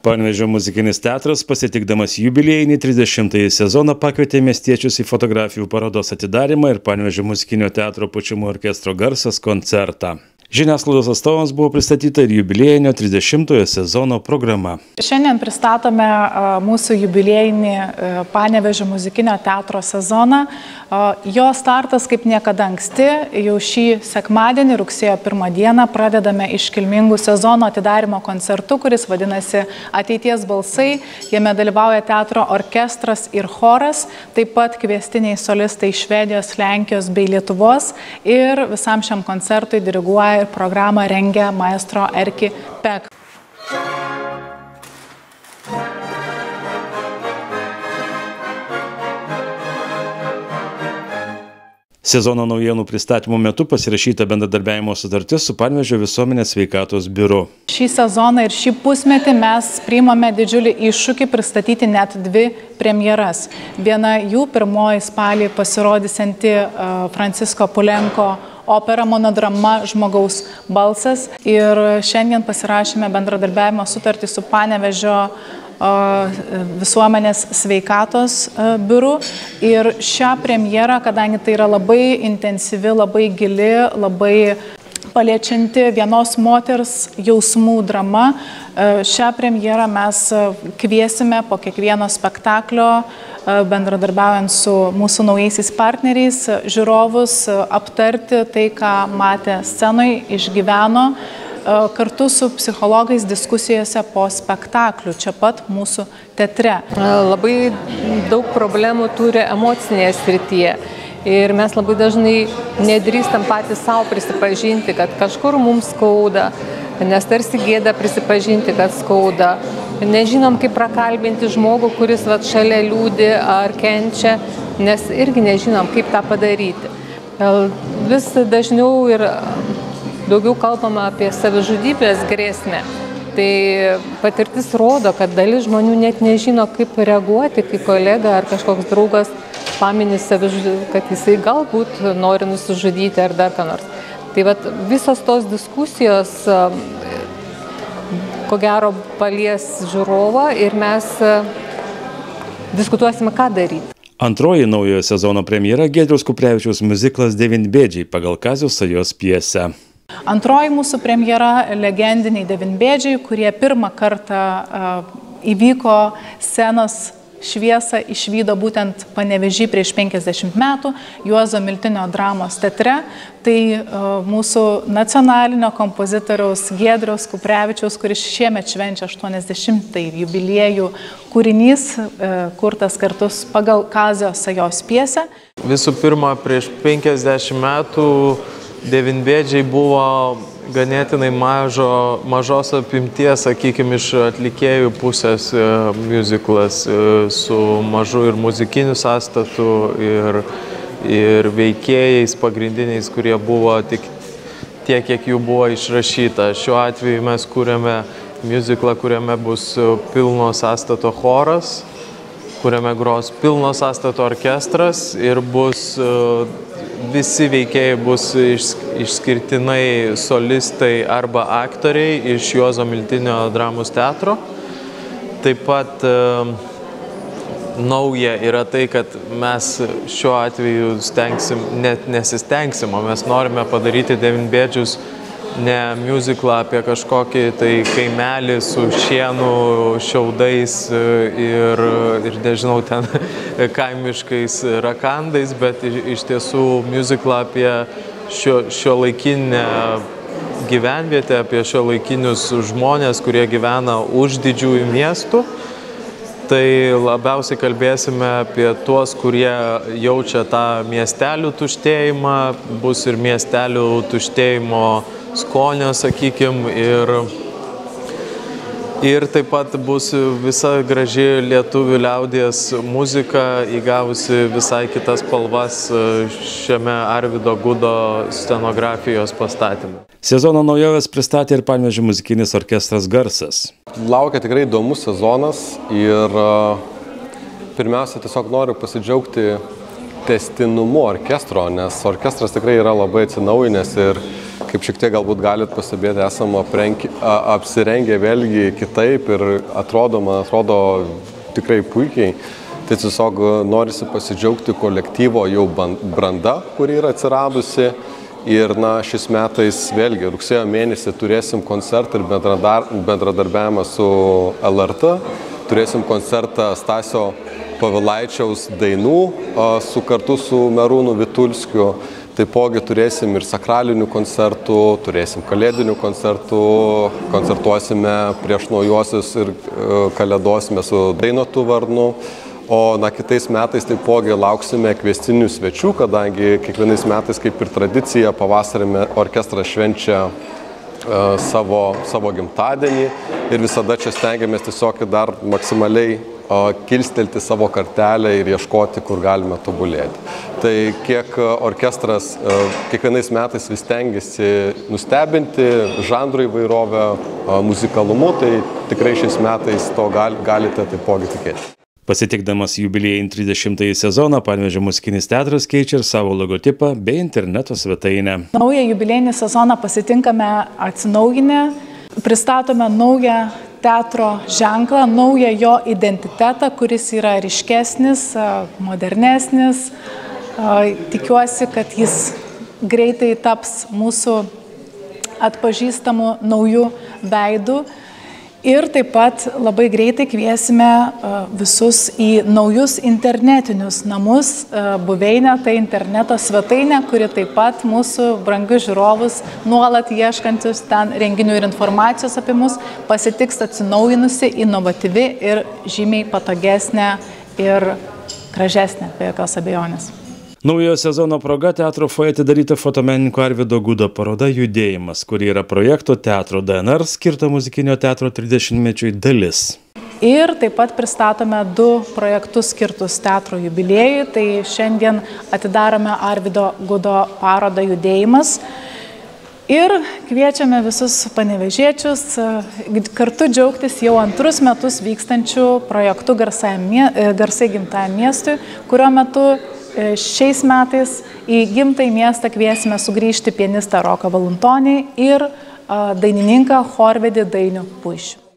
Panevėžio muzikinis teatras, pasitikdamas jubiliejinį 30-ąjį sezoną, pakvietė miestiečius į fotografijų parodos atidarymą ir Panevėžio muzikinio teatro pučiamųjų orkestro Garsas koncertą. Žiniasklaidos atstovams buvo pristatyta ir jubiliejinio 30-ojo sezono programa. Šiandien pristatome mūsų jubiliejinį Panevėžio muzikinio teatro sezoną. Jo startas kaip niekada anksti. Jau šį sekmadienį, rugsėjo 1 dieną, pradedame iškilmingų sezono atidarymo koncertu, kuris vadinasi Ateities balsai. Jame dalyvauja teatro orkestras ir choras, taip pat kviestiniai solistai iš Švedijos, Lenkijos bei Lietuvos. Ir visam šiam koncertui diriguoja ir programą rengia maestro Erki Pek. Sezono naujienų pristatymo metu pasirašyta bendradarbiavimo sutartis su Panevėžio visuomenės sveikatos biuru. Šį sezoną ir šį pusmetį mes priimame didžiulį iššūkį pristatyti net 2 premjeras. Viena jų pirmoji spalį pasirodysianti Francisko Pulenko opera monodrama Žmogaus balsas. Ir šiandien pasirašėme bendradarbiavimo sutartį su Panevėžio visuomenės sveikatos biuru. Ir šią premjerą, kadangi tai yra labai intensyvi, labai gili, labai paliečianti vienos moters jausmų drama, šią premjerą mes kviesime po kiekvieno spektaklio, bendradarbiaujant su mūsų naujaisiais partneriais, žiūrovus aptarti tai, ką matė scenoje, išgyveno, kartu su psichologais diskusijose po spektaklių, čia pat mūsų teatre. Labai daug problemų turi emocinėje srityje. Ir mes labai dažnai nedrįstam patys savo prisipažinti, kad kažkur mums skauda, nes tarsi gėda prisipažinti, kad skauda. Nežinom, kaip prakalbinti žmogų, kuris šalia liūdi ar kenčia, nes irgi nežinom, kaip tą padaryti. Vis dažniau ir daugiau kalbama apie savižudybės grėsmę. Tai patirtis rodo, kad dalis žmonių net nežino, kaip reaguoti, kai kolega ar kažkoks draugas pamini savižudybę, kad jisai galbūt nori nusižudyti ar dar ką nors. Tai visos tos diskusijos, ko gero, palies žiūrovą ir mes diskutuosime, ką daryti. Antroji naujojo sezono premjera Giedriaus Kuprevičiaus miuziklas Devynbėdžiai pagal Kazio Sajos pjesę. Antroji mūsų premjera legendiniai Devynbėdžiai, kurie pirmą kartą įvyko scenos šviesą išvydo būtent Panevėžy prieš 50 metų Juozo Miltinio dramos teatre. Tai mūsų nacionalinio kompozitoriaus Giedriaus Kuprevičiaus, kuris šiemet švenčia 80-ąjį jubiliejų kūrinys, kurtas kartus pagal Kazio Sajos pjesę. Visų pirma, prieš 50 metų Devynbėdžiai buvo ganėtinai mažos apimties, sakykime, iš atlikėjų pusės miuziklas su mažu ir muzikiniu sąstatu ir veikėjais pagrindiniais, kurie buvo tik tiek, kiek jų buvo išrašyta. Šiuo atveju mes kūrėme miuziklą, kuriame bus pilno sąstato choras, kuriame gros pilno sąstato orkestras ir visi veikėjai bus išskirtinai solistai arba aktoriai iš Juozo Miltinio dramos teatro. Taip pat nauja yra tai, kad mes šiuo atveju nesistengsim, o mes norime padaryti Devynbėdžius ne miuziklą apie kažkokį tai kaimelį su šienų, šiaudais ir nežinau, ten kaimiškais rakandais, bet iš tiesų miuziklą apie šiuolaikinę gyvenvietę, apie šiuolaikinius žmonės, kurie gyvena už didžiųjų miestų. Tai labiausiai kalbėsime apie tuos, kurie jaučia tą miestelių tuštėjimą, bus ir miestelių tuštėjimo skonio, sakykime, ir taip pat bus visa graži lietuvių liaudies muzika, įgavusi visai kitas spalvas šiame Arvydo Gudo scenografijos pastatyme. Sezono naujoves pristatė ir Panevėžio muzikinis orkestras Garsas. Laukia tikrai įdomus sezonas ir pirmiausia, tiesiog noriu pasidžiaugti tęstinumu orkestro, nes orkestras tikrai yra labai atsinaujinęs ir kaip šiek tiek galbūt galit pastebėti, esame apsirengę vėlgi kitaip ir man atrodo tikrai puikiai. Tai tiesiog norisi pasidžiaugti kolektyvo jau branda, kuri yra atsiradusi. Ir šis metais vėlgi rugsėjo mėnesį turėsim koncertą ir bendradarbiavimą su LRT. Turėsim koncertą Stasio Povilaičiaus dainų kartu su Merūnu Vitulskiu. Taipogi turėsim ir sakralinių koncertų, turėsim kalėdinių koncertų, koncertuosime prieš naujuosius ir kalėdosime su Dainotu Varnu. O kitais metais taipogi lauksime kviestinių svečių, kadangi kiekvienais metais, kaip ir tradicija, pavasarį orkestras švenčia savo gimtadienį ir visada čia stengiamės tiesiog dar maksimaliai kilstelti savo kartelę ir ieškoti, kur galime tobulėti. Tai kiek orkestras kiekvienais metais vis stengiasi nustebinti žanrų įvairovę, muzikalumu, tai tikrai šiais metais to galite taipogi tikėti. Pasitikdamas jubiliejinį 30-ąjį sezoną, Panevėžio muzikinis teatras keičia ir savo logotipą bei interneto svetainę. Naują jubiliejinį sezoną pasitinkame atsinaujinę, pristatome naują teatro ženklą, naują jo identitetą, kuris yra ryškesnis, modernesnis. Tikiuosi, kad jis greitai taps mūsų atpažįstamų naujų veidų. Ir taip pat labai greitai kviesime visus į naujus internetinius namus, buveinę, tai interneto svetainę, kuri taip pat mūsų brangius žiūrovus, nuolat ieškančius ten renginių ir informacijos apie mus, pasitiks atsinaujinusi, inovatyvi ir žymiai patogesnė ir gražesnė, be jokios abejonės. Naujojo sezono proga teatro foje atidaryta fotomenininko Arvydo Gudo paroda Judėjimas, kuri yra projekto Teatro DNR skirta muzikinio teatro 30-mečiui dalis. Ir taip pat pristatome 2 projektus skirtus teatro jubiliejui. Tai šiandien atidarome Arvydo Gudo parodą Judėjimas. Ir kviečiame visus panevėžiečius kartu džiaugtis jau 2 metus vykstančių projektų Garsai gimtajam miestui, kurio metu šiais metais į gimtąjį miestą kviesime sugrįžti pianistą Roką Valuntonį ir dainininką chorvedį Dainių Puišių.